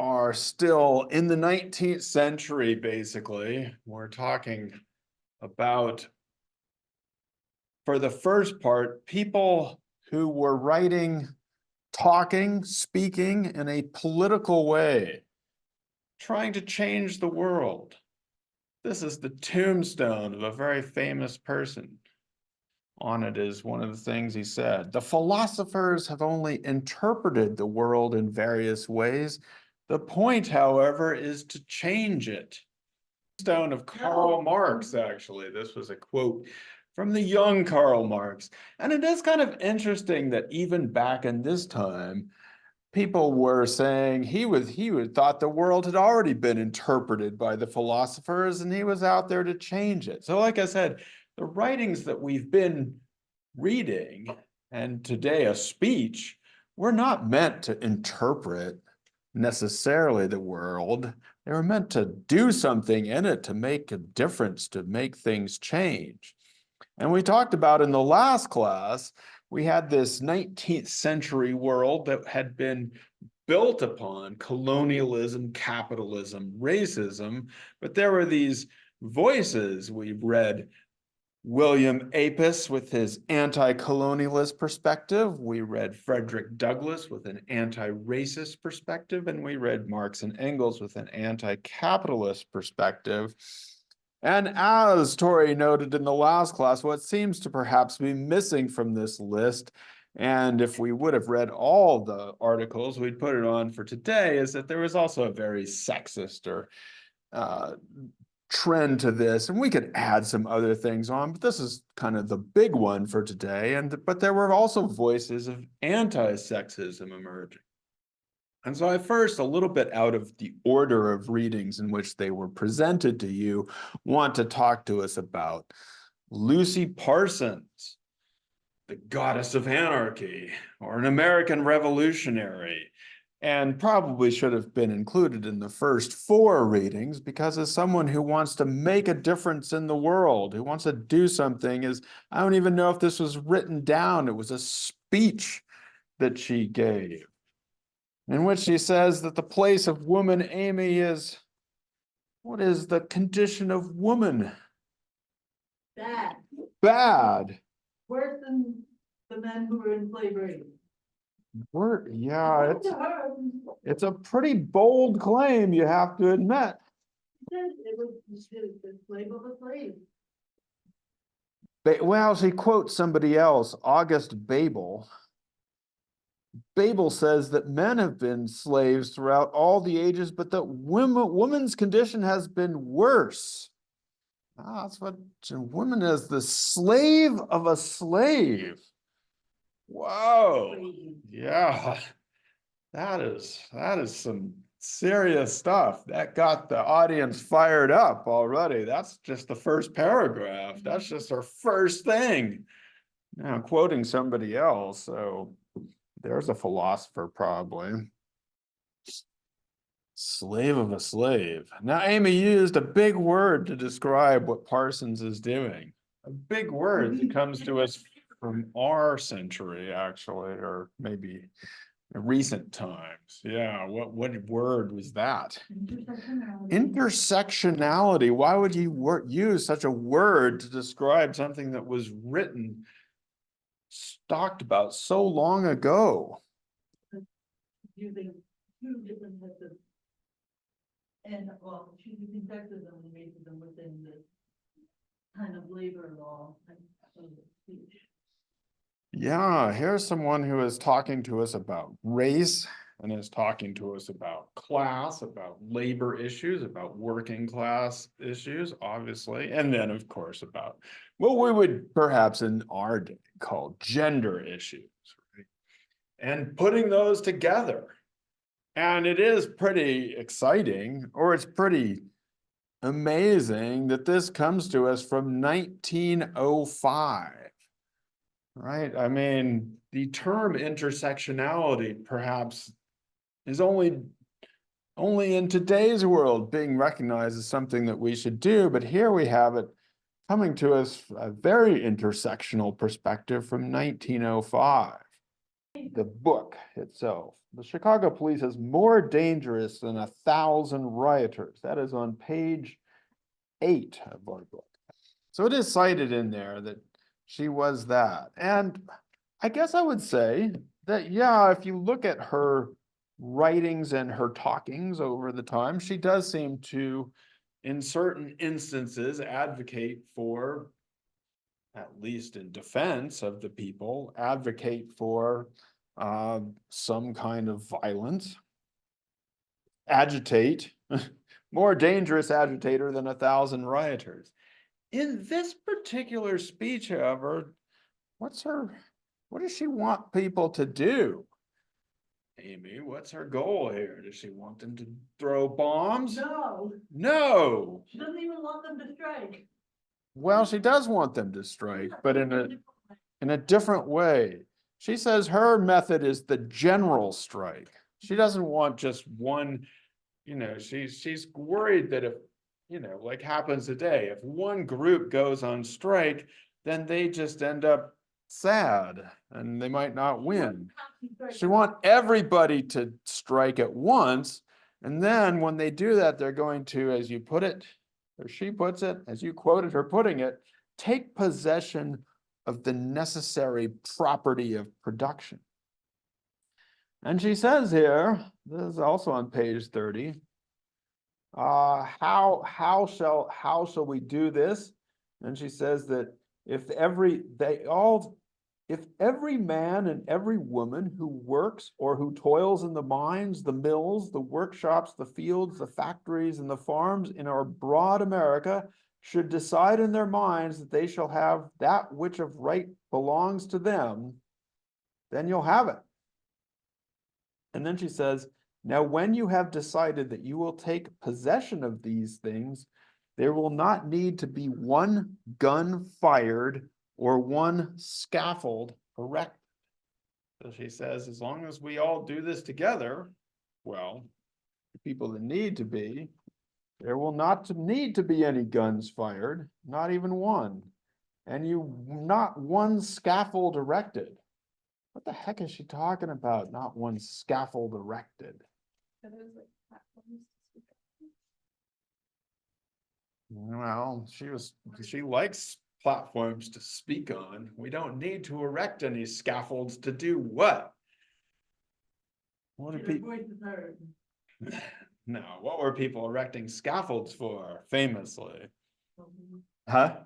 are still in the 19th century, basically. We're talking about, for the first part, people who were writing, talking, speaking in a political way, trying to change the world. This is the tombstone of a very famous person. On it is one of the things he said. The philosophers have only interpreted the world in various ways. The point, however, is to change it. Tombstone of Karl Marx, actually. This was a quote from the young Karl Marx. And it is kind of interesting that even back in this time, people were saying he thought the world had already been interpreted by the philosophers and he was out there to change it. So like I said, the writings that we've been reading, and today a speech, were not meant to interpret necessarily the world. They were meant to do something in it, to make a difference, to make things change. And we talked about in the last class, we had this 19th century world that had been built upon colonialism, capitalism, racism, but there were these voices. We read William Apis with his anti-colonialist perspective. We read Frederick Douglass with an anti-racist perspective, and we read Marx and Engels with an anti-capitalist perspective. And as Tori noted in the last class, what seems to perhaps be missing from this list, and if we would have read all the articles, we'd put it on for today, is that there was also a very sexist or trend to this, and we could add some other things on, but this is kind of the big one for today. But there were also voices of anti-sexism emerging. And so I first, a little bit out of the order of readings in which they were presented to you, want to talk to us about Lucy Parsons, the goddess of anarchy, or an American revolutionary, and probably should have been included in the first 4 readings, because as someone who wants to make a difference in the world, who wants to do something, I don't even know if this was written down. It was a speech that she gave, in which she says that the place of woman, Amy, is, what is the condition of woman? Bad. Bad. Worse than the men who were in slavery. Yeah, it's a pretty bold claim, you have to admit. It was the slave of a slave. Well, she quotes somebody else, August Bebel. Bebel says that men have been slaves throughout all the ages, but that woman's condition has been worse. That's what woman is, the slave of a slave. Whoa. Yeah. That is some serious stuff. That got the audience fired up already. That's just the first paragraph. That's just our first thing. Now, I'm quoting somebody else, so there's a philosopher probably. Slave of a slave. Now, Amy used a big word to describe what Parsons is doing. A big word that comes to us from our century, actually, or maybe recent times. Yeah, what word was that? Intersectionality. Why would you use such a word to describe something that was written, talked about so long ago? Using 2 different types of, and well, she's using sexism and racism within this kind of labor law and speech. Yeah, here's someone who is talking to us about race and is talking to us about class, about labor issues, about working class issues, obviously, and then, of course, about what we would perhaps in our day call gender issues, right? And putting those together. And it is pretty exciting, or it's pretty amazing that this comes to us from 1905. Right? I mean, the term intersectionality perhaps is only in today's world being recognized as something that we should do, but here we have it coming to us a very intersectional perspective from 1905. the book itself. The Chicago police is more dangerous than 1,000 rioters. That is on page 8 of our book. So it is cited in there that she was that. And I guess I would say that, yeah, if you look at her writings and her talkings over the time, she does seem to, in certain instances, advocate for, at least in defense of the people, advocate for some kind of violence, agitate, more dangerous agitator than 1,000 rioters. In this particular speech, however, what does she want people to do? Amy, what's her goal here? Does she want them to throw bombs? No, No. she doesn't even want them to strike. Well, she does want them to strike, but in a different way. She says her method is the general strike. She doesn't want just one, she's worried that if, like happens today, if one group goes on strike, then they just end up sad and they might not win. She wants everybody to strike at once. And then when they do that, they're going to, as you put it, or she puts it, as you quoted her putting it, take possession of the necessary property of production. And she says here, this is also on page 30, how shall we do this? And she says that if every man and every woman who works or who toils in the mines, the mills, the workshops, the fields, the factories, and the farms in our broad America should decide in their minds that they shall have that which of right belongs to them, then you'll have it. And then she says, now when you have decided that you will take possession of these things, there will not need to be one gun fired or one scaffold erected. So she says, as long as we all do this together, well, the people that need to be, there will not need to be any guns fired, not even one. And not one scaffold erected. What the heck is she talking about? Not one scaffold erected. Well, she likes platforms to speak on. We don't need to erect any scaffolds to do what? What do people? No, what were people erecting scaffolds for, famously? Huh?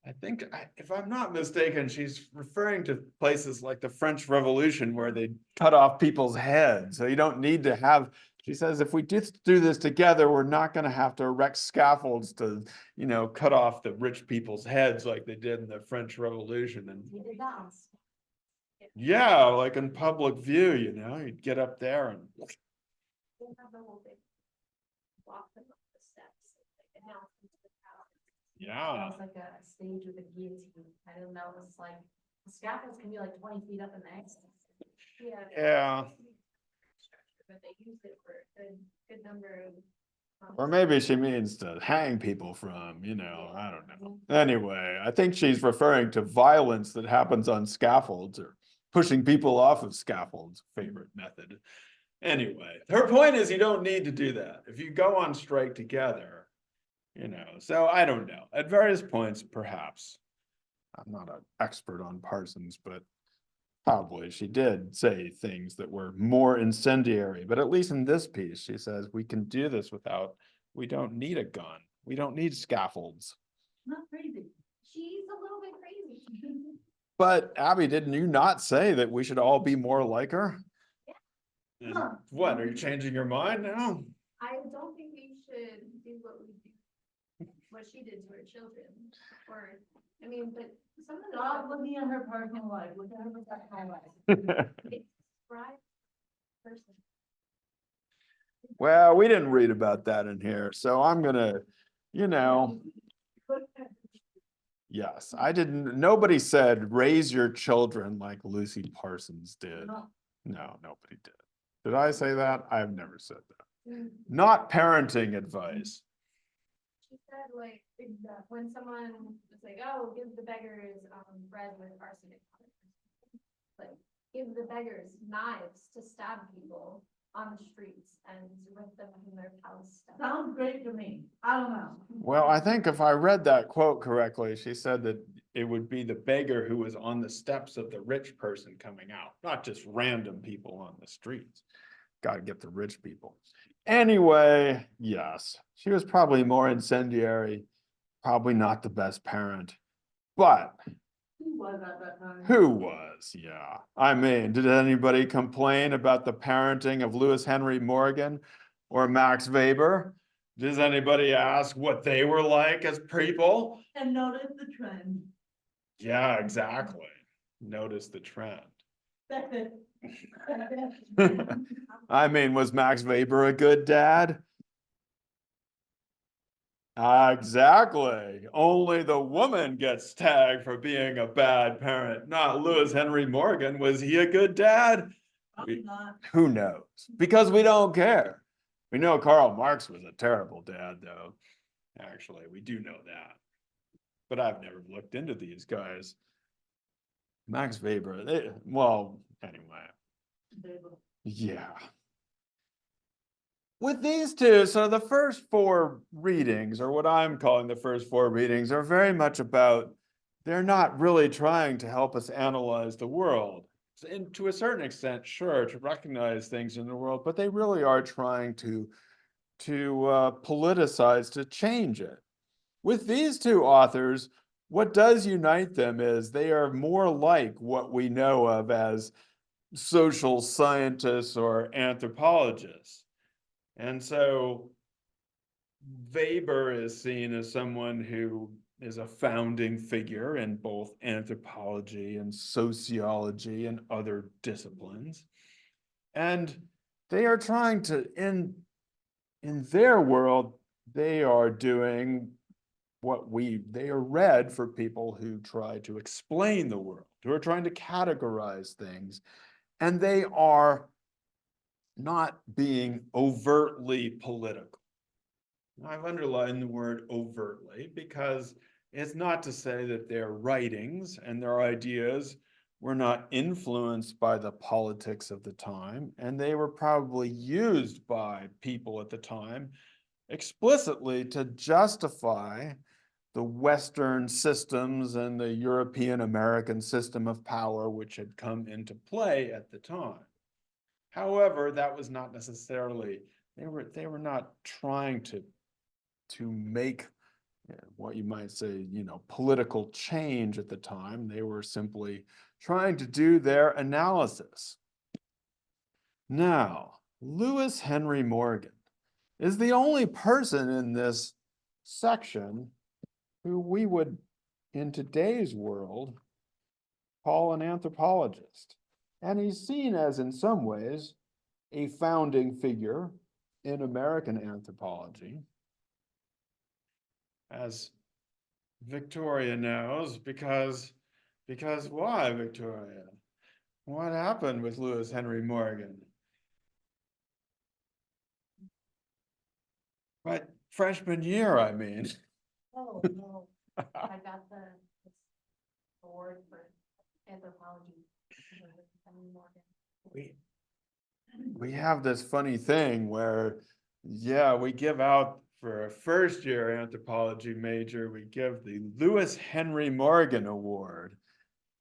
I think, if I'm not mistaken, she's referring to places like the French Revolution where they cut off people's heads. So you don't need to have, she says, if we just do this together, we're not going to have to erect scaffolds to, cut off the rich people's heads like they did in the French Revolution. And yeah, like in public view, you'd get up there and. Yeah. It was like a stage with a guillotine. I don't know. It was like the scaffolds can be like 20 feet up in the air. Yeah. But they used it for a good number of. Or maybe she means to hang people from, I don't know. Anyway, I think she's referring to violence that happens on scaffolds or pushing people off of scaffolds, favorite method. Anyway, her point is you don't need to do that. If you go on strike together, so I don't know. At various points, perhaps. I'm not an expert on Parsons, but probably she did say things that were more incendiary. But at least in this piece, she says we can do this we don't need a gun. We don't need scaffolds. Not crazy. She's a little bit crazy. But Abby, didn't you not say that we should all be more like her? Yeah. And what, are you changing your mind now? I don't think we should do what she did to her children. But some of the Stop stuff looking at her personal life. Look at her professional life. it's right person. Well, we didn't read about that in here, so I'm gonna, yes, nobody said raise your children like Lucy Parsons did. No, nobody did. Did I say that? I've never said that. Not parenting advice. she said, like, when someone was like, oh, give the beggars, bread with arsenic on it. Like, give the beggars knives to stab people on the streets and rip them from their palace stuff. Sounds great to me. I don't know. Well, I think if I read that quote correctly, she said that it would be the beggar who was on the steps of the rich person coming out, not just random people on the streets. Got to get the rich people. Anyway, yes, she was probably more incendiary, probably not the best parent, but Who was at that time? who was? Yeah. I mean, did anybody complain about the parenting of Lewis Henry Morgan or Max Weber? Does anybody ask what they were like as people? And notice the trend. Yeah, exactly. Notice the trend. I mean, was Max Weber a good dad? Exactly. Only the woman gets tagged for being a bad parent, not Lewis Henry Morgan. Was he a good dad? Probably not. Who knows? Because we don't care. We know Karl Marx was a terrible dad, though. Actually, we do know that. But I've never looked into these guys. Max Weber, well, anyway. Yeah. With these two, so the first four readings, or what I'm calling the first four readings, are very much about, they're not really trying to help us analyze the world. And to a certain extent, sure, to recognize things in the world, but they really are trying to politicize, to change it. With these two authors, what does unite them is they are more like what we know of as social scientists or anthropologists. And so Weber is seen as someone who is a founding figure in both anthropology and sociology and other disciplines. And they are trying to, in their world, they are doing they are read for people who try to explain the world, who are trying to categorize things, and they are not being overtly political. I've underlined the word overtly because it's not to say that their writings and their ideas were not influenced by the politics of the time, and they were probably used by people at the time explicitly to justify the Western systems and the European American system of power which had come into play at the time. However, that was not necessarily, they were not trying to make what you might say, political change at the time. They were simply trying to do their analysis. Now, Lewis Henry Morgan is the only person in this section who we would, in today's world, call an anthropologist. And he's seen as, in some ways, a founding figure in American anthropology. As Victoria knows, because why, Victoria? What happened with Lewis Henry Morgan? But freshman year, I mean. Oh, no, I got the award for anthropology. We have this funny thing where, yeah, we give out for a first year anthropology major, we give the Lewis Henry Morgan Award.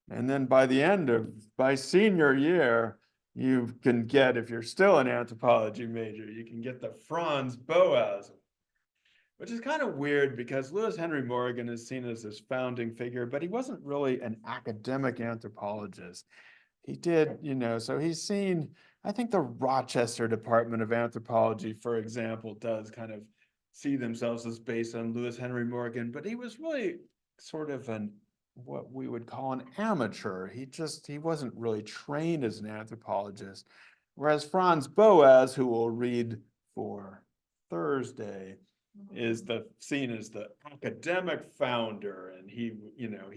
And then by senior year, you can get, if you're still an anthropology major, you can get the Franz Boas, which is kind of weird because Lewis Henry Morgan is seen as this founding figure, but he wasn't really an academic anthropologist. He did, so he's seen, I think the Rochester Department of Anthropology, for example, does kind of see themselves as based on Lewis Henry Morgan, but he was really sort of what we would call an amateur. He wasn't really trained as an anthropologist. Whereas Franz Boas, who we'll read for Thursday, is seen as the academic founder, and he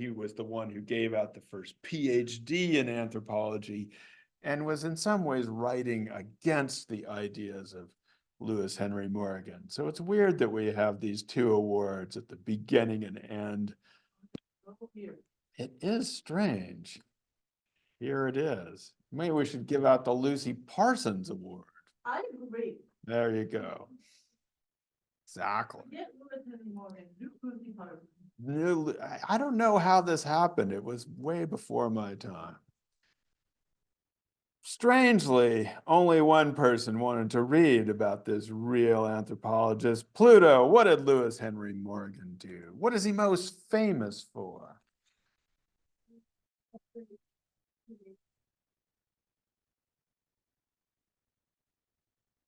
was the one who gave out the first PhD in anthropology and was in some ways writing against the ideas of Lewis Henry Morgan. So it's weird that we have these two awards at the beginning and end. Here. It is strange. Here it is. Maybe we should give out the Lucy Parsons Award. I agree. There you go. Exactly. Get Lewis Henry Morgan, do Lucy Parsons. I don't know how this happened. It was way before my time. Strangely, only one person wanted to read about this real anthropologist. Pluto, what did Lewis Henry Morgan do? What is he most famous for?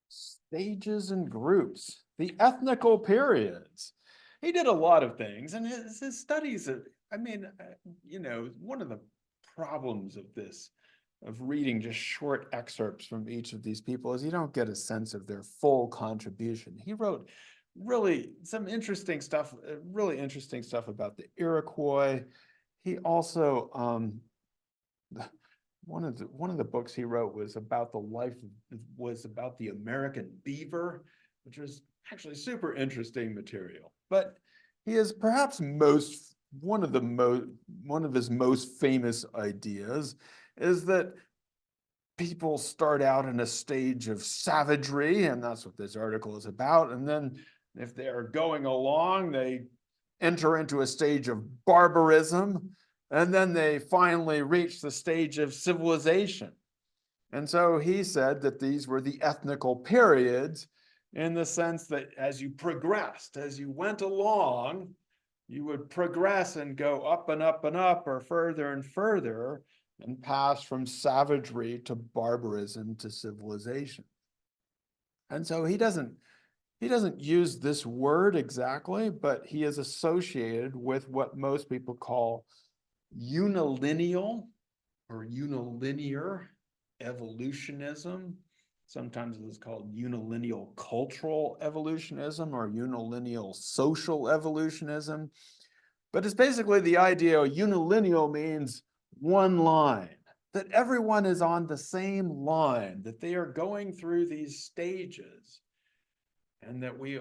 Stages and groups, the ethnical periods. He did a lot of things, and his studies, I mean, you know, one of the problems of this, of reading just short excerpts from each of these people, is you don't get a sense of their full contribution. He wrote really some interesting stuff, really interesting stuff about the Iroquois. He also, one of the books he wrote was about the American beaver, which was actually super interesting material. But he is perhaps one of his most famous ideas is that people start out in a stage of savagery, and that's what this article is about. And then if they're going along, they enter into a stage of barbarism, and then they finally reach the stage of civilization. And so he said that these were the ethnical periods, in the sense that as you progressed, as you went along, you would progress and go up and up and up, or further and further, and pass from savagery to barbarism to civilization. And so he doesn't use this word exactly, but he is associated with what most people call unilineal or unilinear evolutionism. Sometimes it is called unilineal cultural evolutionism or unilineal social evolutionism. But it's basically the idea unilineal means one line, that everyone is on the same line, that they are going through these stages, and that we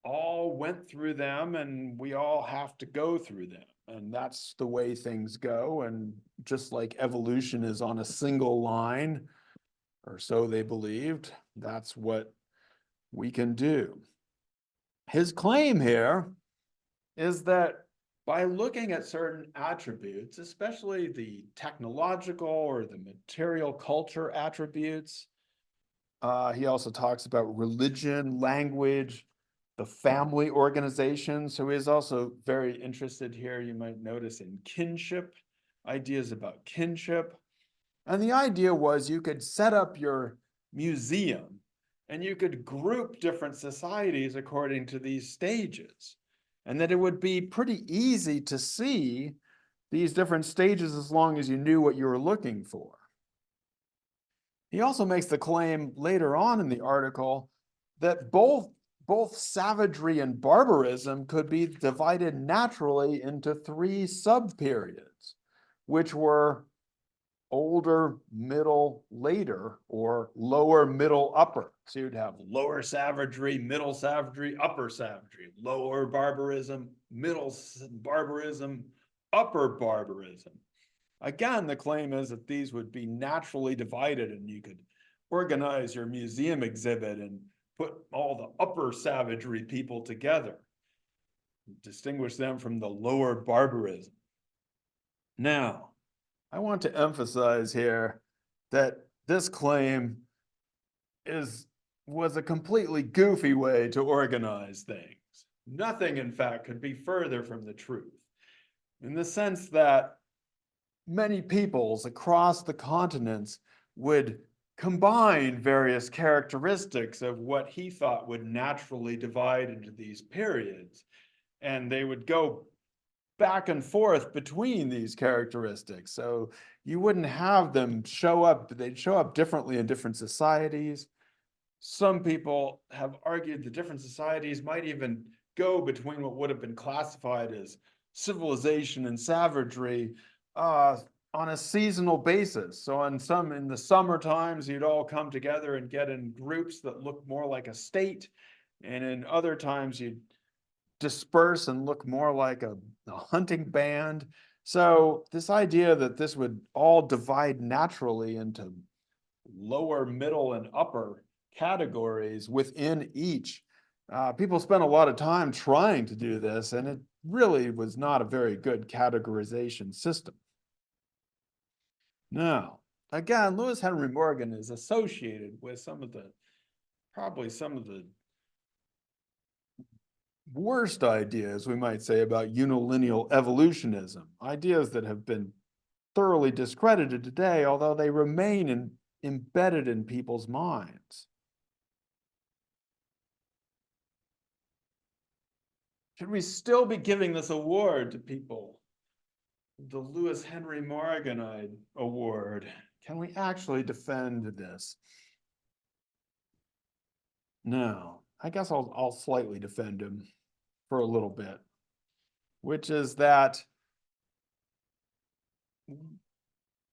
all went through them and we all have to go through them. And that's the way things go. And just like evolution is on a single line, or so they believed, that's what we can do. His claim here is that by looking at certain attributes, especially the technological or the material culture attributes, he also talks about religion, language, the family organization. So he is also very interested here, you might notice, in kinship, ideas about kinship. And the idea was you could set up your museum and you could group different societies according to these stages, and that it would be pretty easy to see these different stages as long as you knew what you were looking for. He also makes the claim later on in the article that both savagery and barbarism could be divided naturally into three sub-periods, which were older, middle, later, or lower, middle, upper. So you'd have lower savagery, middle savagery, upper savagery, lower barbarism, middle barbarism, upper barbarism. Again, the claim is that these would be naturally divided, and you could organize your museum exhibit and put all the upper savagery people together, distinguish them from the lower barbarism. Now, I want to emphasize here that this claim was a completely goofy way to organize things. Nothing, in fact, could be further from the truth, in the sense that many peoples across the continents would combine various characteristics of what he thought would naturally divide into these periods, and they would go back and forth between these characteristics. So you wouldn't have them show up, they'd show up differently in different societies. Some people have argued that different societies might even go between what would have been classified as civilization and savagery on a seasonal basis. So in the summer times, you'd all come together and get in groups that look more like a state. And in other times you'd disperse and look more like a hunting band. So this idea that this would all divide naturally into lower, middle, and upper categories within each. People spent a lot of time trying to do this, and it really was not a very good categorization system. Now, again, Lewis Henry Morgan is associated with probably some of the worst ideas, we might say, about unilineal evolutionism, ideas that have been thoroughly discredited today, although they remain embedded in people's minds. Should we still be giving this award to people? The Lewis Henry Morgan Award. Can we actually defend this? No, I guess I'll slightly defend him for a little bit, which is that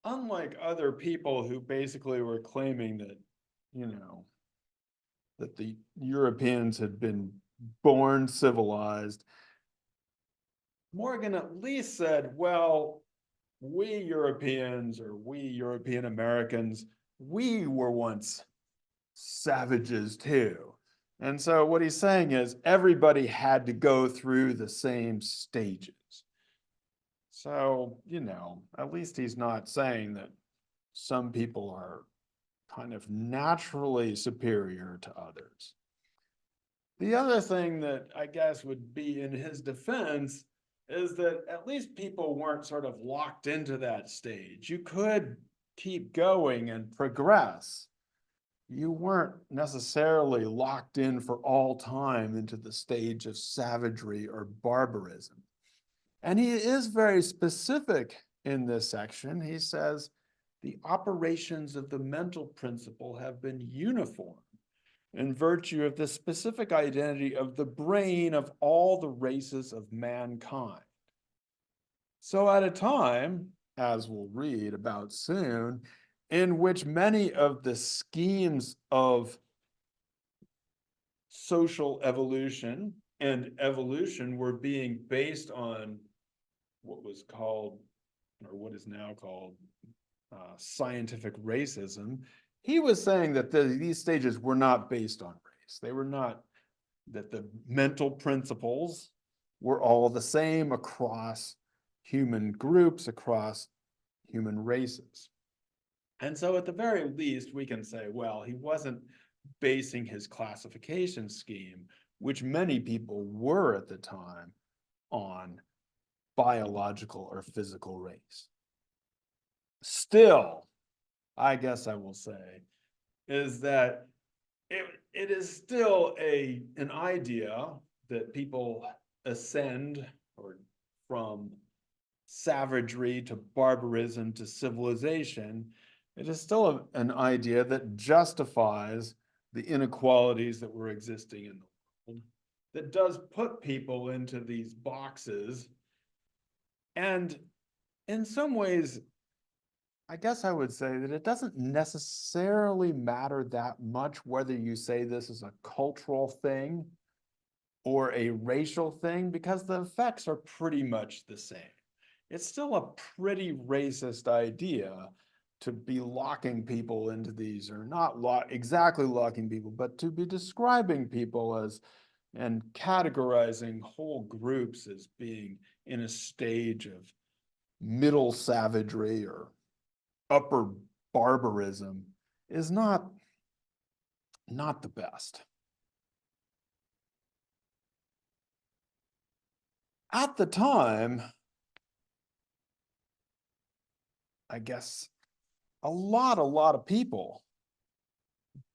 unlike other people who basically were claiming that, that the Europeans had been born civilized, Morgan at least said, well, we Europeans, or we European Americans, we were once savages too. And so what he's saying is everybody had to go through the same stages. So, at least he's not saying that some people are kind of naturally superior to others. The other thing that I guess would be in his defense is that at least people weren't sort of locked into that stage. You could keep going and progress. You weren't necessarily locked in for all time into the stage of savagery or barbarism. And he is very specific in this section. He says, the operations of the mental principle have been uniform in virtue of the specific identity of the brain of all the races of mankind. So at a time, as we'll read about soon, in which many of the schemes of social evolution and evolution were being based on what was called, or what is now called, scientific racism, he was saying that these stages were not based on race. They were not, that the mental principles were all the same across human groups, across human races. And so at the very least, we can say, well, he wasn't basing his classification scheme, which many people were at the time, on biological or physical race. Still, I guess I will say, is that it is still an idea that people ascend or from savagery to barbarism to civilization. It is still an idea that justifies the inequalities that were existing in the world, that does put people into these boxes. And in some ways, I guess I would say that it doesn't necessarily matter that much whether you say this is a cultural thing or a racial thing, because the effects are pretty much the same. It's still a pretty racist idea to be locking people into these, or not exactly locking people, but to be describing people as, and categorizing whole groups as being in a stage of middle savagery or upper barbarism is not the best. At the time, I guess a lot of people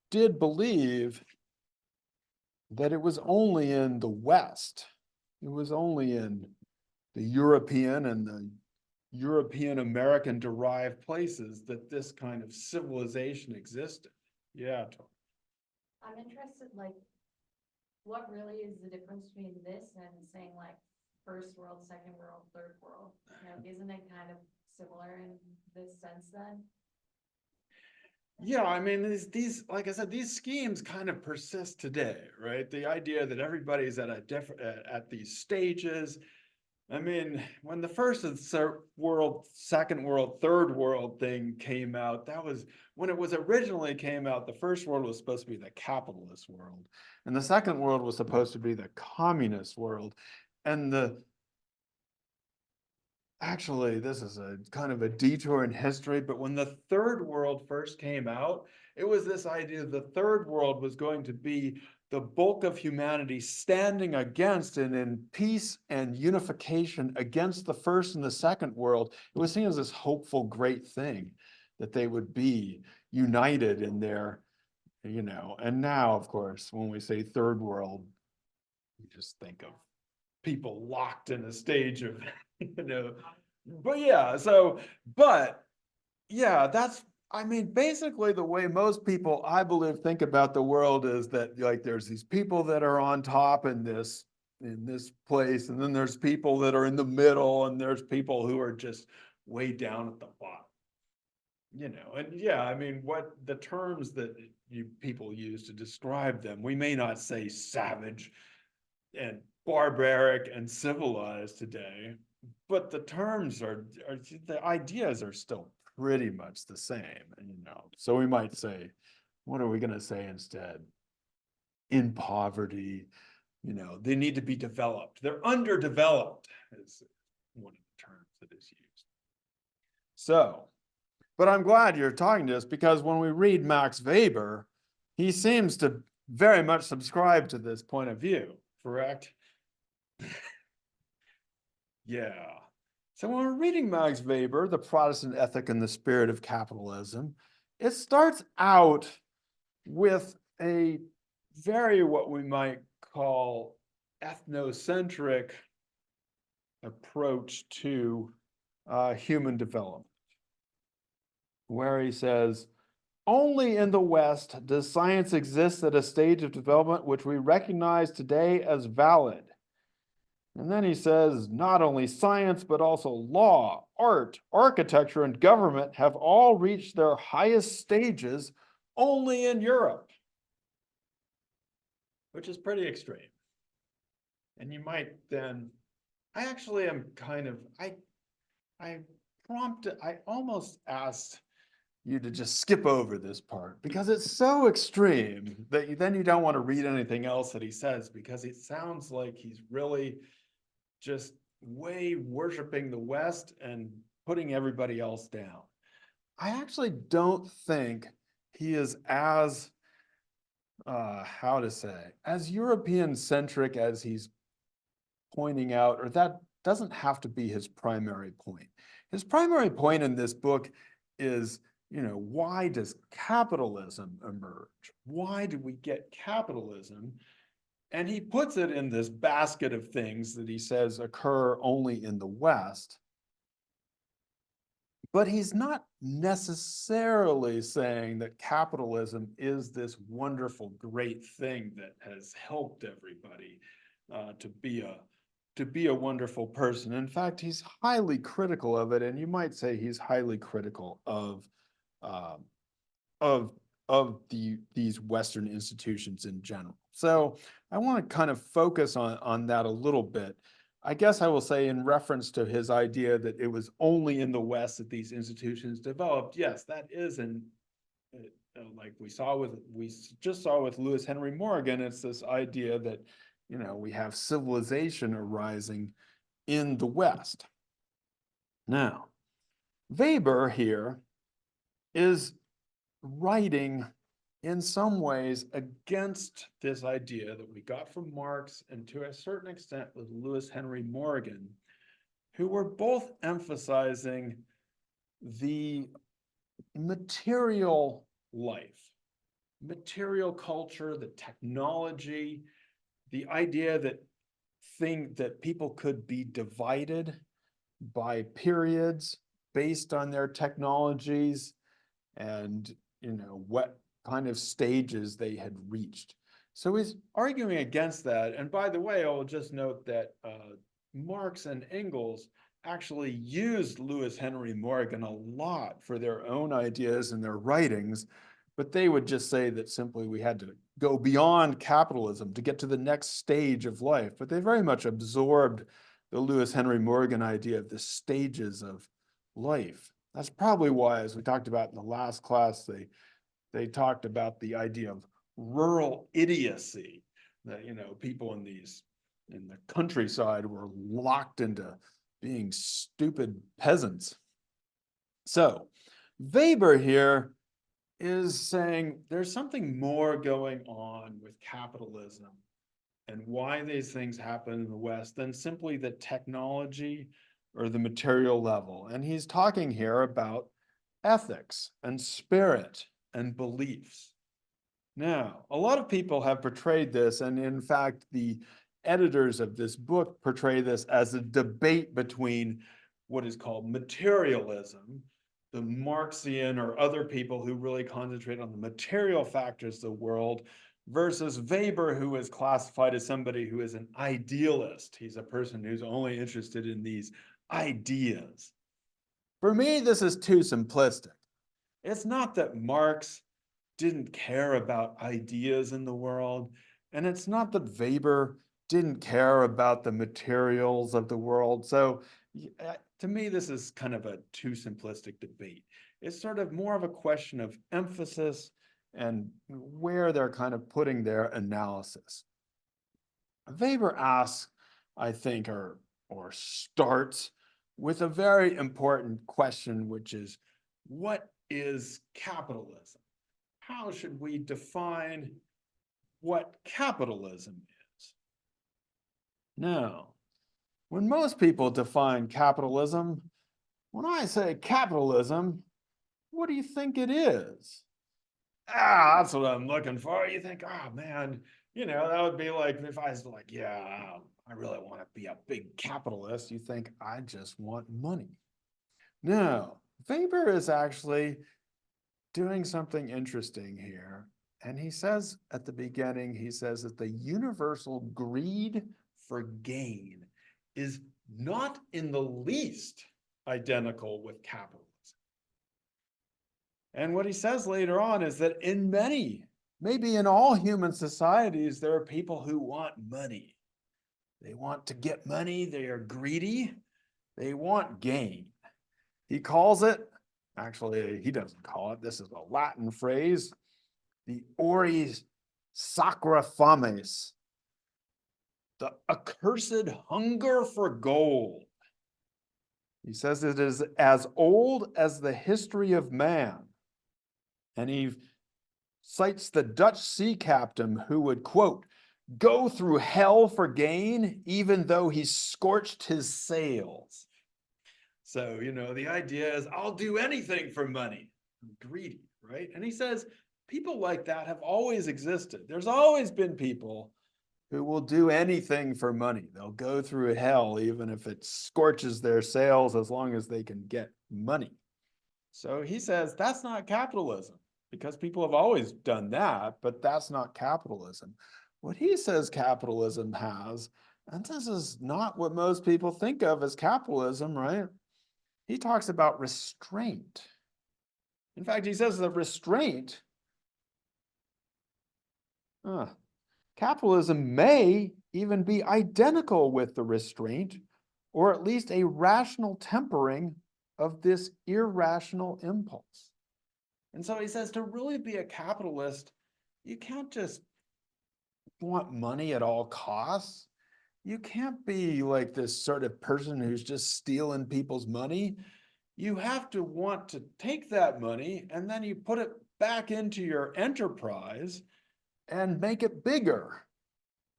did believe that it was only in the West, it was only in the European and the European American derived places that this kind of civilization existed. Yeah. I'm interested, like, what really is the difference between this and saying like first world, second world, third world? Isn't it kind of similar in this sense then? Yeah, I mean, these, like I said, these schemes kind of persist today, right? The idea that everybody's at a different, at these stages. I mean, when the first and world, second world, third world thing came out, that was when it was originally came out. The first world was supposed to be the capitalist world, and the second world was supposed to be the communist world. And actually, this is a kind of a detour in history, but when the third world first came out, it was this idea the third world was going to be the bulk of humanity standing against and in peace and unification against the first and the second world. It was seen as this hopeful, great thing that they would be united in their, and now, of course, when we say third world, you just think of people locked in a stage of, but yeah, but yeah, I mean, basically the way most people, I believe, think about the world is that like there's these people that are on top in this place, and then there's people that are in the middle, and there's people who are just way down at the bottom. And yeah, I mean, what the terms that people use to describe them, we may not say savage and barbaric and civilized today, but the terms are the ideas are still pretty much the same. And so we might say, what are we going to say instead? In poverty, they need to be developed. They're underdeveloped is one of the terms that is used. So, but I'm glad you're talking to us, because when we read Max Weber, he seems to very much subscribe to this point of view, correct? Yeah. So when we're reading Max Weber, The Protestant Ethic and the Spirit of Capitalism, it starts out with a very, what we might call, ethnocentric approach to human development, where he says, only in the West does science exist at a stage of development which we recognize today as valid. And then he says, not only science, but also law, art, architecture, and government have all reached their highest stages only in Europe, which is pretty extreme. And you might then, I actually am kind of, I almost asked you to just skip over this part because it's so extreme that then you don't want to read anything else that he says, because it sounds like he's really just way worshiping the West and putting everybody else down. I actually don't think he is as, how to say, as European centric as he's pointing out, or that doesn't have to be his primary point. His primary point in this book is, why does capitalism emerge? Why do we get capitalism? And he puts it in this basket of things that he says occur only in the West. But he's not necessarily saying that capitalism is this wonderful, great thing that has helped everybody to be a wonderful person. In fact, he's highly critical of it, and you might say he's highly critical of these Western institutions in general. So I want to kind of focus on that a little bit. I guess I will say, in reference to his idea that it was only in the West that these institutions developed, yes, that is like we just saw with Lewis Henry Morgan. It's this idea that, we have civilization arising in the West. Now, Weber here is writing in some ways against this idea that we got from Marx, and to a certain extent with Lewis Henry Morgan, who were both emphasizing the material life, material culture, the technology, the idea that people could be divided by periods based on their technologies and what kind of stages they had reached. So he's arguing against that. And by the way, I'll just note that Marx and Engels actually used Lewis Henry Morgan a lot for their own ideas and their writings, but they would just say that simply we had to go beyond capitalism to get to the next stage of life. But they very much absorbed the Lewis Henry Morgan idea of the stages of life. That's probably why, as we talked about in the last class, they talked about the idea of rural idiocy, that, you know, people in the countryside were locked into being stupid peasants. So Weber here is saying there's something more going on with capitalism and why these things happen in the West than simply the technology or the material level. And he's talking here about ethics and spirit and beliefs. Now, a lot of people have portrayed this, and in fact, the editors of this book portray this as a debate between what is called materialism, the Marxian or other people who really concentrate on the material factors of the world, versus Weber, who is classified as somebody who is an idealist. He's a person who's only interested in these ideas. For me, this is too simplistic. It's not that Marx didn't care about ideas in the world, and it's not that Weber didn't care about the materials of the world. So to me, this is kind of a too simplistic debate. It's sort of more of a question of emphasis and where they're kind of putting their analysis. Weber asks, I think, or starts with a very important question, which is, what is capitalism? How should we define what capitalism is? Now, when most people define capitalism, when I say capitalism, what do you think it is? Ah, that's what I'm looking for. You think, oh man, you know, that would be like if I was like, yeah, I really want to be a big capitalist. You think, I just want money. No, Weber is actually doing something interesting here. And he says at the beginning, he says that the universal greed for gain is not in the least identical with capitalism. And what he says later on is that in many, maybe in all human societies, there are people who want money. They want to get money, they are greedy, they want gain. He calls it, actually, he doesn't call it, this is a Latin phrase, the oris sacra fames, the accursed hunger for gold. He says it is as old as the history of man. And he cites the Dutch sea captain who would, quote, go through hell for gain, even though he scorched his sails. So, you know, the idea is I'll do anything for money. I'm greedy, right? And he says people like that have always existed. There's always been people who will do anything for money. They'll go through hell, even if it scorches their sails, as long as they can get money. So he says that's not capitalism, because people have always done that, but that's not capitalism. What he says capitalism has, and this is not what most people think of as capitalism, right? He talks about restraint. In fact, he says that restraint, capitalism may even be identical with the restraint, or at least a rational tempering of this irrational impulse. And so he says to really be a capitalist, you can't just want money at all costs. You can't be like this sort of person who's just stealing people's money. You have to want to take that money and then you put it back into your enterprise and make it bigger.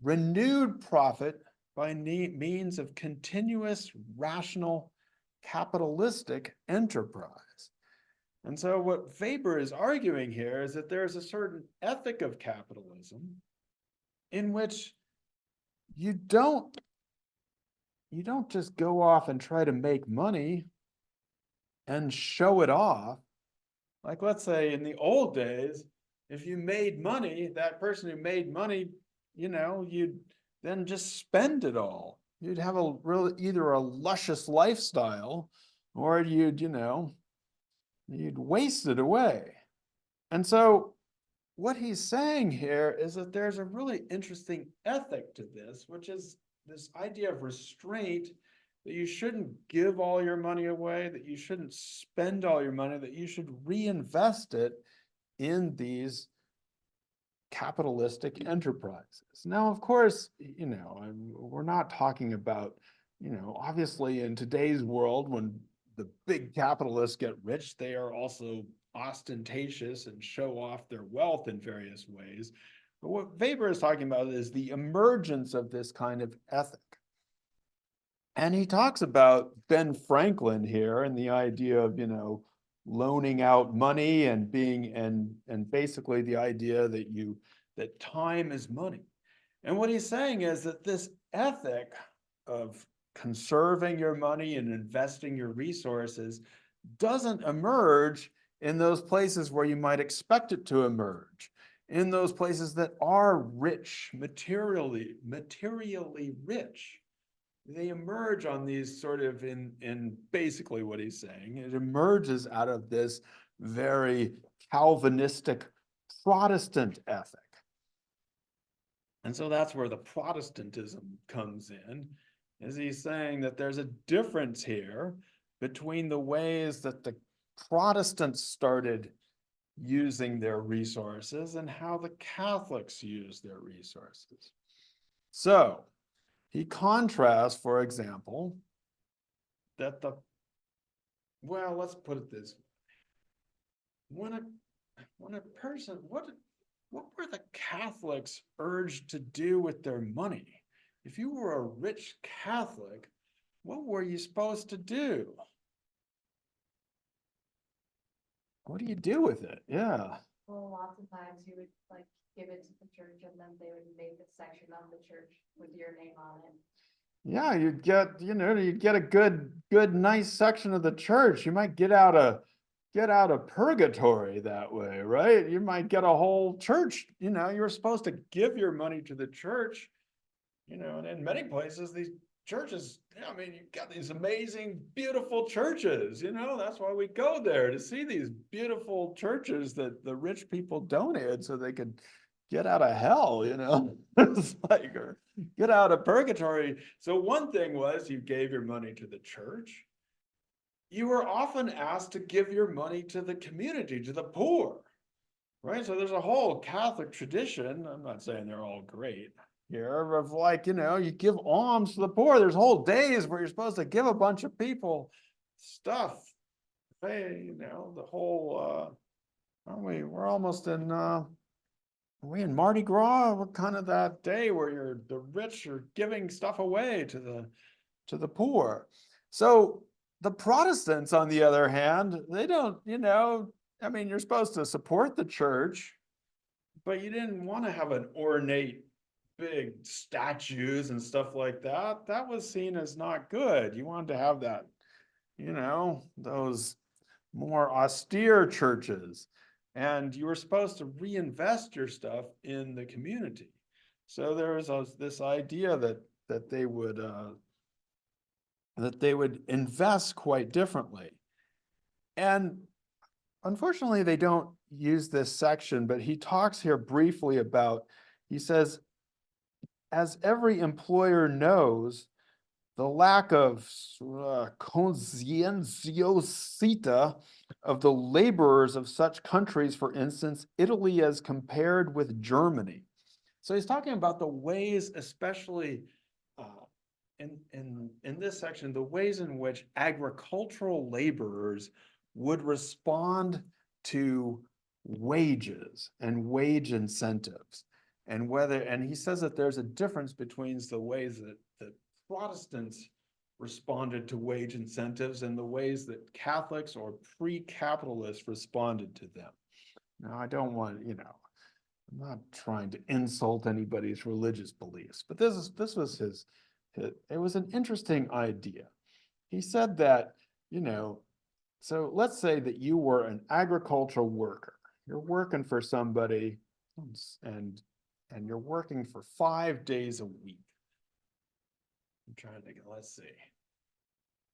Renewed profit by means of continuous, rational, capitalistic enterprise. And so what Weber is arguing here is that there's a certain ethic of capitalism in which you don't just go off and try to make money and show it off. Like, let's say in the old days, if you made money, that person who made money, you know, you'd then just spend it all. you'd have a real, either a luscious lifestyle, or you'd, you'd waste it away. And so what he's saying here is that there's a really interesting ethic to this, which is this idea of restraint, that you shouldn't give all your money away, that you shouldn't spend all your money, that you should reinvest it in these capitalistic enterprises. Now, of course, we're not talking about, obviously in today's world, when the big capitalists get rich, they are also ostentatious and show off their wealth in various ways. But what Weber is talking about is the emergence of this kind of ethic. And he talks about Ben Franklin here and the idea of, loaning out money and being, and basically the idea that time is money. And what he's saying is that this ethic of conserving your money and investing your resources doesn't emerge in those places where you might expect it to emerge, in those places that are rich, materially rich. They emerge on these sort of in basically what he's saying. It emerges out of this very Calvinistic Protestant ethic. And so that's where the Protestantism comes in, is he's saying that there's a difference here between the ways that the Protestants started using their resources and how the Catholics use their resources. So he contrasts, for example, that well, let's put it this way. When a person, what were the Catholics urged to do with their money? If you were a rich Catholic, what were you supposed to do? What do you do with it? Yeah. Well, lots of times you would like give it to the church and then they would make a section of the church with your name on it. Yeah, you'd get a good, nice section of the church. You might get out of purgatory that way, right? You might get a whole church. You're supposed to give your money to the church, and in many places, these churches, you've got these amazing, beautiful churches, that's why we go there, to see these beautiful churches that the rich people donated so they could get out of hell, it's like, or get out of purgatory. So one thing was, you gave your money to the church. You were often asked to give your money to the community, to the poor, right? So there's a whole Catholic tradition. I'm not saying they're all great here, of like, you give alms to the poor. There's whole days where you're supposed to give a bunch of people stuff. Hey, the whole, aren't we? We're almost in, are we in Mardi Gras? What kind of that day where the rich are giving stuff away to the poor? So the Protestants, on the other hand, they don't, you're supposed to support the church, but you didn't want to have an ornate big statues and stuff like that. That was seen as not good. You wanted to have that, those more austere churches. And you were supposed to reinvest your stuff in the community. So there was this idea that they would invest quite differently. And unfortunately, they don't use this section, but he talks here briefly about, he says, as every employer knows, the lack of conscienciosita of the laborers of such countries, for instance, Italy as compared with Germany. So he's talking about the ways, especially in this section, the ways in which agricultural laborers would respond to wages and wage incentives. And he says that there's a difference between the ways that Protestants responded to wage incentives and the ways that Catholics or pre-capitalists responded to them. Now, I don't want, I'm not trying to insult anybody's religious beliefs, but this was it was an interesting idea. He said that, so let's say that you were an agricultural worker. You're working for somebody and you're working for 5 days a week. I'm trying to, let's see.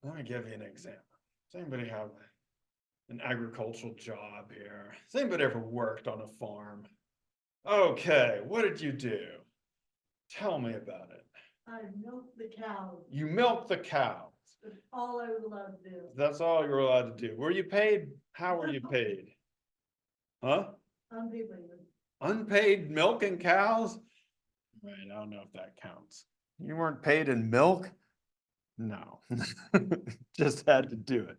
Let me give you an example. Does anybody have an agricultural job here? Has anybody ever worked on a farm? Okay, what did you do? Tell me about it. I milked the cows. You milked the cows. That's all I was allowed to do. That's all you were allowed to do. Were you paid? How were you paid? Huh? Unpaid labor. Unpaid milking cows? Right, I don't know if that counts. You weren't paid in milk? No. Just had to do it.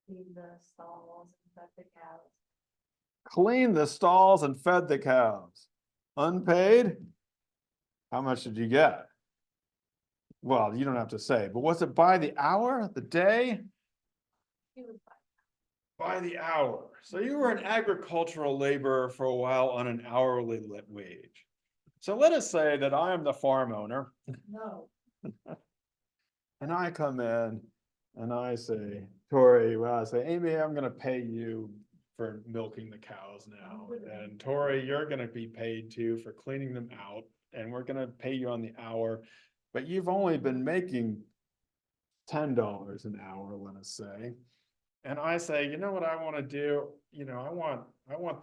Clean the stalls and fed the cows. Cleaned the stalls and fed the cows. Unpaid? How much did you get? Well, you don't have to say, but was it by the hour, the day? It was By the hour. So you were an agricultural laborer for a while on an hourly wage. So let us say that I am the farm owner No, and I come in and I say, Tori, well, I say, Amy, I'm gonna pay you for milking the cows now. And Tori, you're gonna be paid too for cleaning them out, and we're gonna pay you on the hour. But you've only been making $10 an hour, let us say. And I say, you know what I want to do? You know, I want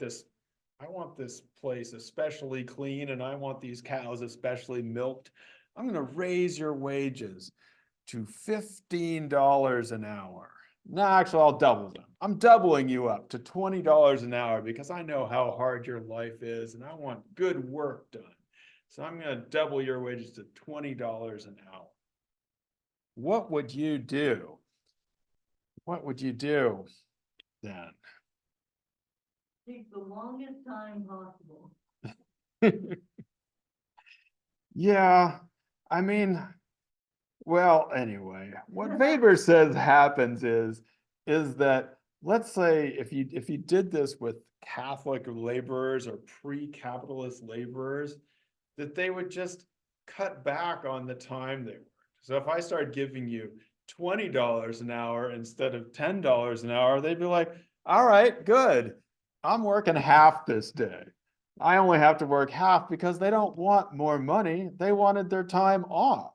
this place especially clean, and I want these cows especially milked. I'm going to raise your wages to $15 an hour. No, actually, I'll double them. I'm doubling you up to $20 an hour because I know how hard your life is and I want good work done. So I'm going to double your wages to $20 an hour. What would you do? What would you do then? take the longest time possible. Yeah, I mean, well, anyway, what Weber says happens is that, let's say if you did this with Catholic laborers or pre-capitalist laborers, that they would just cut back on the time they worked. So if I start giving you $20 an hour instead of $10 an hour, they'd be like, all right, good. I'm working half this day. I only have to work half because they don't want more money. They wanted their time off.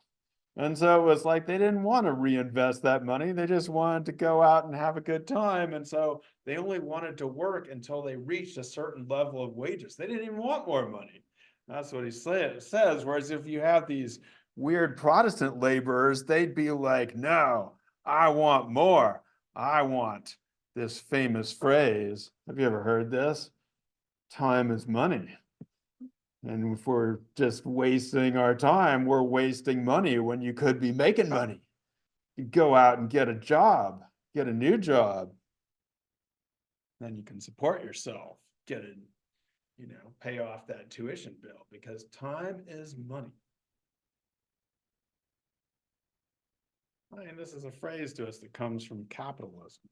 And so it was like they didn't want to reinvest that money. They just wanted to go out and have a good time. And so they only wanted to work until they reached a certain level of wages. They didn't even want more money. That's what he says. Whereas if you have these weird Protestant laborers, they'd be like, no, I want more. I want this famous phrase. Have you ever heard this? Time is money. And if we're just wasting our time, we're wasting money when you could be making money. You go out and get a job, get a new job. Then you can support yourself, get a, pay off that tuition bill because time is money. I mean, this is a phrase to us that comes from capitalism.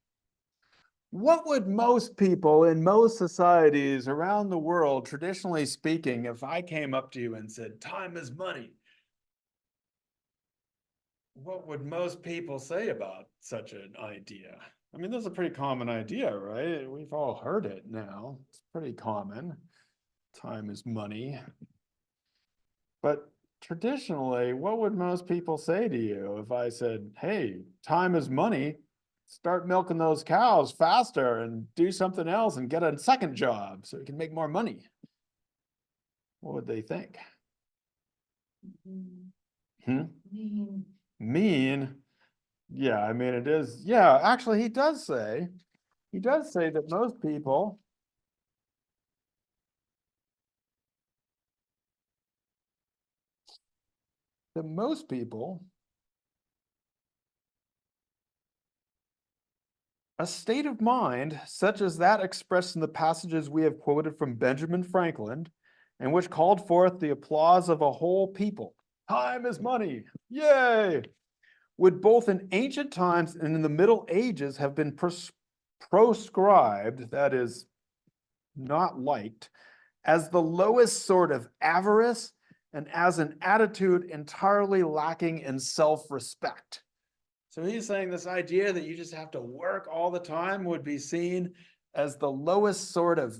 What would most people in most societies around the world, traditionally speaking, if I came up to you and said, time is money, what would most people say about such an idea? I mean, this is a pretty common idea, right? We've all heard it now. It's pretty common. Time is money. But traditionally, what would most people say to you if I said, hey, time is money? Start milking those cows faster and do something else and get a second job so you can make more money. What would they think? Mean. Mean? Yeah, I mean, it is. Yeah, actually, he does say that most people a state of mind such as that expressed in the passages we have quoted from Benjamin Franklin, and which called forth the applause of a whole people. Time is money, yay! Would both in ancient times and in the Middle Ages have been proscribed, that is, not liked, as the lowest sort of avarice and as an attitude entirely lacking in self-respect. So he's saying this idea that you just have to work all the time would be seen as the lowest sort of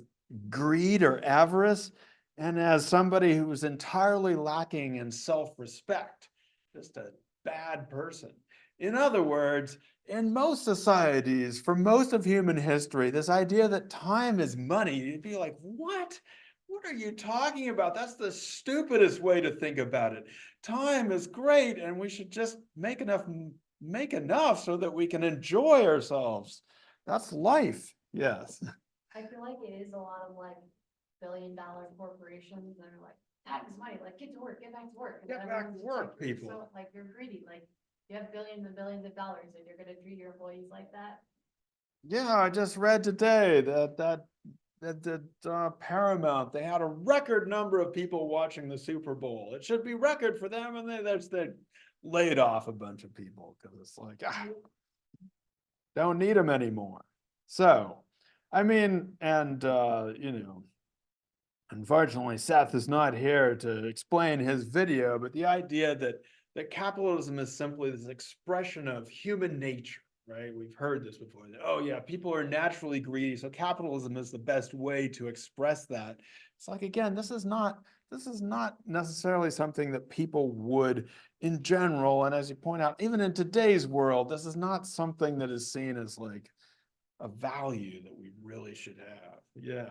greed or avarice, and as somebody who was entirely lacking in self-respect, just a bad person. In other words, in most societies, for most of human history, this idea that time is money, you'd be like, what? What are you talking about? That's the stupidest way to think about it. Time is great, and we should just make enough so that we can enjoy ourselves. That's life. Yes. I feel like it is a lot of like billion-dollar corporations that are like, that is money, like get to work, get back to work. And Get back to everyone's just work, like, "You're people." so, like, you're greedy, like, you have billions and billions of dollars and you're gonna treat your employees like that. Yeah, I just read today that Paramount, they had a record number of people watching the Super Bowl. It should be record for them, and they laid off a bunch of people because it's like, don't need them anymore. So, I mean, and unfortunately, Seth is not here to explain his video, but the idea that capitalism is simply this expression of human nature, right? We've heard this before. That, oh yeah, people are naturally greedy, so capitalism is the best way to express that. It's like, again, this is not necessarily something that people would in general, and as you point out, even in today's world, this is not something that is seen as like a value that we really should have. Yeah.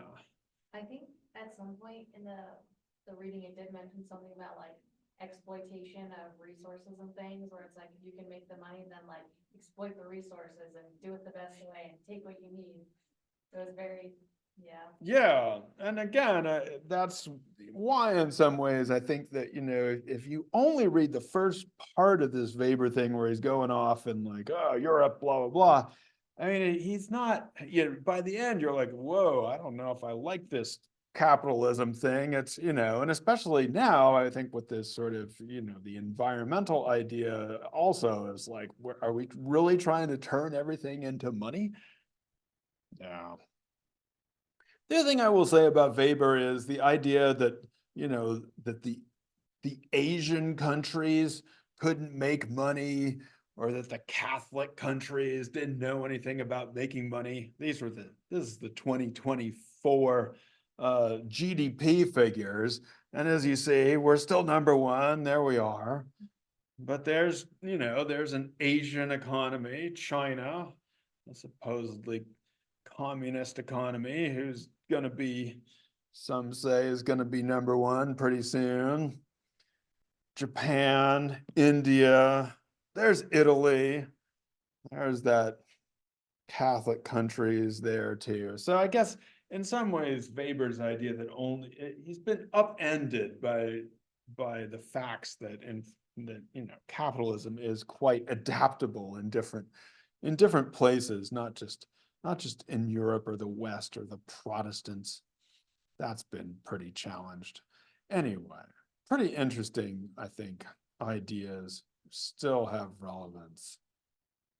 I think at some point in the reading, it did mention something about like exploitation of resources and things, where it's like, if you can make the money, then like exploit the resources and do it the best way and take what you need. It was very, yeah. Yeah, and again, that's why in some ways I think that, if you only read the first part of this Weber thing where he's going off and like, oh, Europe, blah, blah, blah. I mean, he's not, by the end, you're like, whoa, I don't know if I like this capitalism thing. It's, and especially now, I think with this sort of, the environmental idea also is like, are we really trying to turn everything into money? Yeah. The other thing I will say about Weber is the idea that, that the Asian countries couldn't make money, or that the Catholic countries didn't know anything about making money. This is the 2024 GDP figures. And as you see, we're still #1. There we are. But there's an Asian economy, China, a supposedly communist economy, who's going to be, some say is going to be #1 pretty soon. Japan, India, there's Italy, there's that Catholic countries there too. So I guess in some ways, Weber's idea that he's been upended by the facts that capitalism is quite adaptable in different places, not just in Europe or the West or the Protestants. That's been pretty challenged. Anyway, pretty interesting, I think, ideas still have relevance.